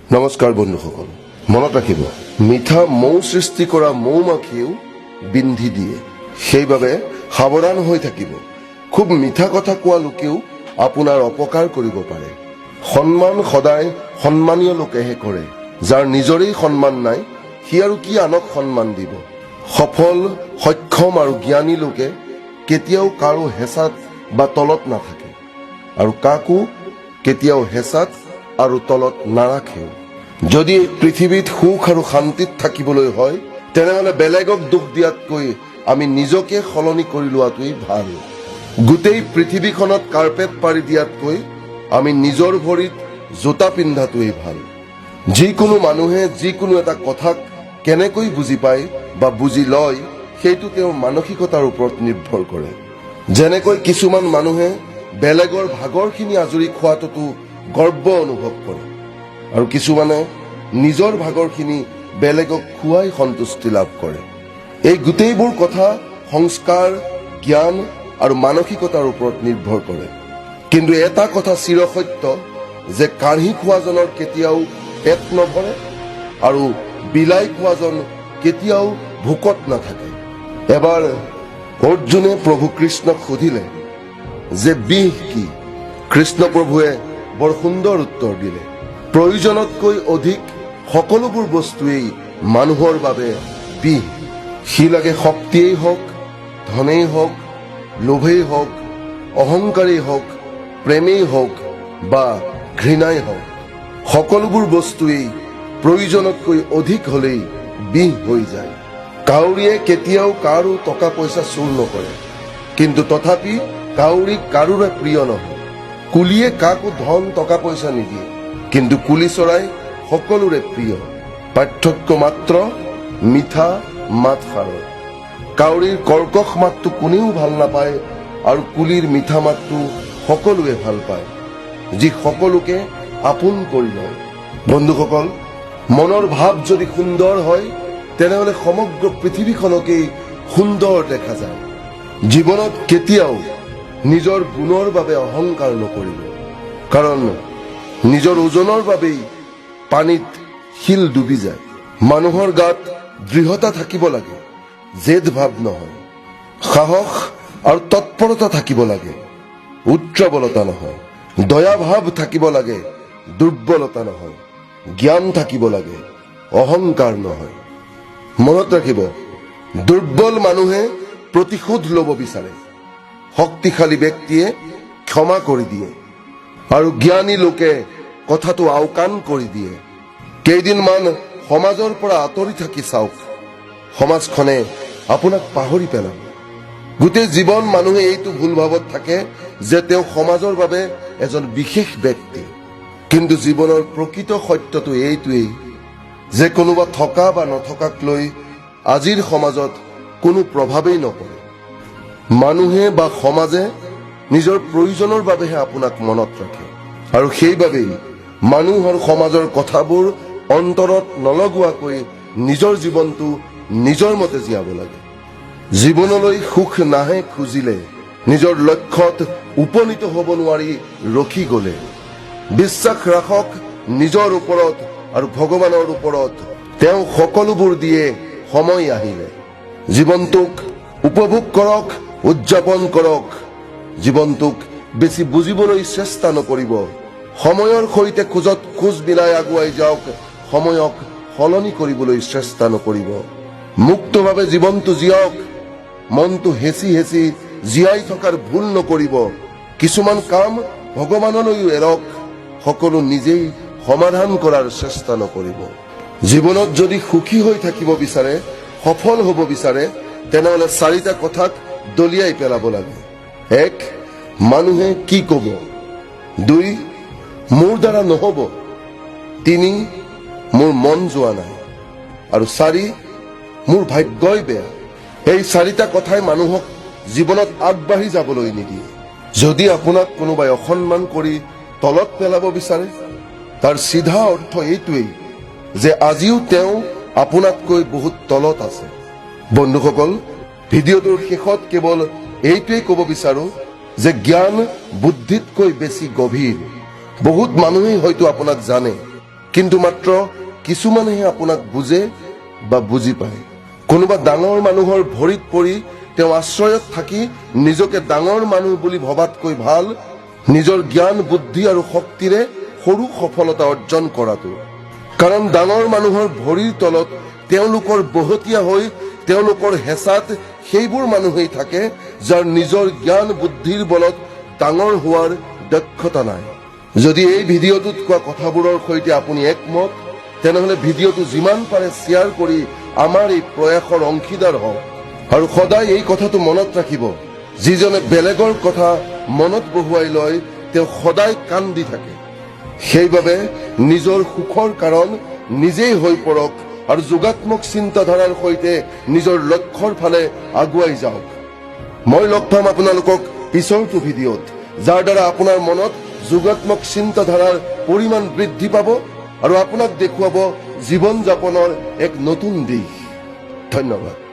নমস্কাৰ বন্ধুসকল, মনত ৰাখিব, মিঠা মৌ সৃষ্টি কৰা মৌমাখিয়েও বিন্ধি দিয়ে। সেইবাবে সাৱধান হৈ থাকিব। খুব মিঠা কথা কোৱা লোকেও আপোনাৰ অপকাৰ কৰিব পাৰে। সন্মান সদায় সন্মানীয় লোকেহে কৰে। যাৰ নিজৰেই সন্মান নাই, সি আৰু কি আনক সন্মান দিব। সফল, সক্ষম আৰু জ্ঞানী লোকে কেতিয়াও কাৰো হেঁচাত বা তলত নাথাকে আৰু কাকো কেতিয়াও হেঁচাত আৰু তলত নাৰাখেও। যদি পৃথিৱীত সুখ আৰু শান্তিত থাকিবলৈ হয়, তেনেহ'লে বেলেগক দুখ দিয়াতকৈ আমি নিজকে সলনি কৰি লোৱাটোৱেই ভাল। গোটেই পৃথিৱীখনত কাৰ্পেট পাৰি দিয়াতকৈ আমি নিজৰ ভৰিত জোতা পিন্ধাটোৱেই ভাল। যিকোনো মানুহে যিকোনো এটা কথাক কেনেকৈ বুজি পায় বা বুজি লয়, সেইটো তেওঁৰ মানসিকতাৰ ওপৰত নিৰ্ভৰ কৰে। যেনেকৈ কিছুমান মানুহে বেলেগৰ ভাগৰখিনি আজৰি খোৱাটোতো গৰ্ব অনুভৱ কৰে আৰু কিছুমানে নিজৰ ভাগৰখিনি বেলেগক খুৱাই সন্তুষ্টি লাভ কৰে। এই গোটেইবোৰ কথা সংস্কাৰ, জ্ঞান আৰু মানসিকতাৰ ওপৰত নিৰ্ভৰ কৰে। কিন্তু এটা কথা চিৰসত্য যে কাঢ়ি খোৱাজনৰ কেতিয়াও পেট নভৰে আৰু বিলাই খোৱাজন কেতিয়াও ভোকত নাথাকে। এবাৰ অৰ্জুনে প্ৰভু কৃষ্ণক সুধিলে যে বিহ কি? কৃষ্ণ প্ৰভুৱে বৰ সুন্দৰ উত্তৰ দিলে, প্ৰয়োজনতকৈ অধিক সকলোবোৰ বস্তুৱেই মানুহৰ বাবে বিহ। সি লাগে শক্তিয়েই হওক, ধনেই হওক, লোভেই হওক, অহংকাৰেই হওক, প্ৰেমেই হওক বা ঘৃণাই হওক, সকলোবোৰ বস্তুৱেই প্ৰয়োজনতকৈ অধিক হ'লেই বিহ হৈ যায়। কাউৰীয়ে কেতিয়াও কাৰো টকা পইচা চুৰ নকৰে, কিন্তু তথাপি কাউৰী কাৰোৰে প্ৰিয় নহয়। কুলিয়ে কাকো ধন টকা পইচা নিদিয়ে, কিন্তু কুলি চৰাই সকলোৰে প্ৰিয়। পাৰ্থক্য মাত্ৰ মিঠা মাত সাৰৰ। কাউৰীৰ কৰ্কশ মাতটো কোনেও ভাল নাপায় আৰু কুলিৰ মিঠা মাতটো সকলোৱে ভাল পায়, যি সকলোকে আপোন কৰি লয়। বন্ধুসকল, মনৰ ভাৱ যদি সুন্দৰ হয়, তেনেহ'লে সমগ্ৰ পৃথিৱীখনকেই সুন্দৰ দেখা যায়। জীৱনত কেতিয়াও নিজৰ গুণৰ বাবে অহংকাৰ নকৰিব, কাৰণ নিজৰ ওজনৰ বাবেই পানীত শিল ডুবি যায়। মানুহৰ গাত দৃঢ়তা থাকিব লাগে, জেদ ভাৱ নহয়। সাহস আৰু তৎপৰতা থাকিব লাগে, উৎৰাৱলতা নহয়। দয়া ভাৱ থাকিব লাগে, দুৰ্বলতা নহয়। জ্ঞান থাকিব লাগে, অহংকাৰ নহয়। মনত ৰাখিব, দুৰ্বল মানুহে প্ৰতিশোধ ল'ব বিচাৰে, শক্তিশালী ব্যক্তিয়ে ক্ষমা কৰি দিয়ে আৰু জ্ঞানী লোকে কথাটো আওকাণ কৰি দিয়ে। কেইদিনমান সমাজৰ পৰা আঁতৰি থাকি চাওক, সমাজখনে আপোনাক পাহৰি পেলাব। গোটেই জীৱন মানুহে এইটো ভুল ভাৱত থাকে যে তেওঁ সমাজৰ বাবে এজন বিশেষ ব্যক্তি। কিন্তু জীৱনৰ প্ৰকৃত সত্যটো এইটোৱেই যে কোনোবা থকা বা নথকাক লৈ আজিৰ সমাজত কোনো প্ৰভাৱেই নপৰে। মানুহে বা সমাজে নিজৰ প্ৰয়োজনৰ বাবেহে আপোনাক মনত ৰাখে আৰু সেইবাবেই মানুহ আৰু সমাজৰ কথাবোৰ অন্তৰত নলগোৱাকৈ নিজৰ জীৱনটো নিজৰ মতে জীয়াব লাগে। জীৱনলৈ সুখ নাহে খুজিলে, নিজৰ লক্ষ্যত উপনীত হ'ব নোৱাৰি ৰখি গ'লে। বিশ্বাস ৰাখক নিজৰ ওপৰত আৰু ভগৱানৰ ওপৰত। তেওঁ সকলোবোৰ দিয়ে সময় আহিলে। জীৱনটোক উপভোগ কৰক, উদযাপন কৰক। জীৱনটোক বেছি বুজিবলৈ চেষ্টা নকৰিব। সময়ৰ সৈতে খোজ মিলাই আগুৱাই যাওক, সময়ক সলনি কৰিবলৈ চেষ্টা নকৰিব। মুক্তভাৱে জীৱনটো জীয়াওক, মনটো হেঁচি হেঁচি জীয়াই থকাৰ ভুল নকৰিব। কিছুমান কাম ভগৱানলৈও এৰক, সকলো নিজেই সমাধান কৰাৰ চেষ্টা নকৰিব। জীৱনত যদি সুখী হৈ থাকিব বিচাৰে, সফল হ'ব বিচাৰে, তেনেহ'লে 4টা কথাক দলিয়াই পেলাব লাগে। 1. মানুহে কি ক'ব। 2. মোৰ দ্বাৰা নহ'ব। 3. মোৰ মন যোৱা নাই। আৰু 4. মোৰ ভাগ্যই বেয়া। এই 4টা কথাই মানুহক জীৱনত আগবাঢ়ি যাবলৈ নিদিয়ে। যদি আপোনাক কোনোবাই অসন্মান কৰি তলত পেলাব বিচাৰে, তাৰ চিধা অৰ্থ এইটোৱেই যে আজিও তেওঁ আপোনাতকৈ বহুত তলত আছে। বন্ধুসকল, ভিডিঅ'টোৰ শেষত কেৱল এইটোৱেই ক'ব বিচাৰো যে জ্ঞান বুদ্ধিতকৈ বেছি গভীৰ। বহুত মানুহেই হয়তো আপোনাক জানে, কিন্তু মাত্ৰ কিছুমানেহে আপোনাক বুজে বা বুজি পায়। কোনোবা ডাঙৰ মানুহৰ ভৰিত পৰি তেওঁ আশ্ৰয়ত থাকি নিজকে ডাঙৰ মানুহ বুলি ভবাতকৈ ভাল নিজৰ জ্ঞান বুদ্ধি আৰু শক্তিৰে সৰু সফলতা অৰ্জন কৰাটো। কাৰণ ডাঙৰ মানুহৰ ভৰিৰ তলত তেওঁলোকৰ বহতীয়া হৈ তেওঁলোকৰ হেঁচাত সেইবোৰ মানুহেই থাকে যাৰ নিজৰ জ্ঞান বুদ্ধিৰ বলত ডাঙৰ হোৱাৰ দক্ষতা নাই। যদি এই ভিডিঅ'টোত কোৱা কথাবোৰৰ সৈতে আপুনি একমত, তেনেহ'লে ভিডিঅ'টো যিমান পাৰে শ্বেয়াৰ কৰি আমাৰ এই প্ৰয়াসৰ অংশীদাৰ হওক। আৰু সদায় এই কথাটো মনত ৰাখিব, যিজনে বেলেগৰ কথা মনত বহুৱাই লয় তেওঁ সদায় কান্দি থাকে। সেইবাবে নিজৰ সুখৰ কাৰণ নিজেই হৈ পৰক আৰু যোগাত্মক চিন্তাধাৰাৰ সৈতে নিজৰ লক্ষ্যৰ ফালে আগুৱাই যাওক। মই লগ পাম আপোনালোকক পিছৰটো ভিডিঅ'ত, যাৰ দ্বাৰা আপোনাৰ মনত যোগাত্মক চিন্তাধাৰাৰ পৰিমাণ বৃদ্ধি পাব আৰু আপোনাক দেখুৱাব জীৱন যাপনৰ এক নতুন দিশ। ধন্যবাদ।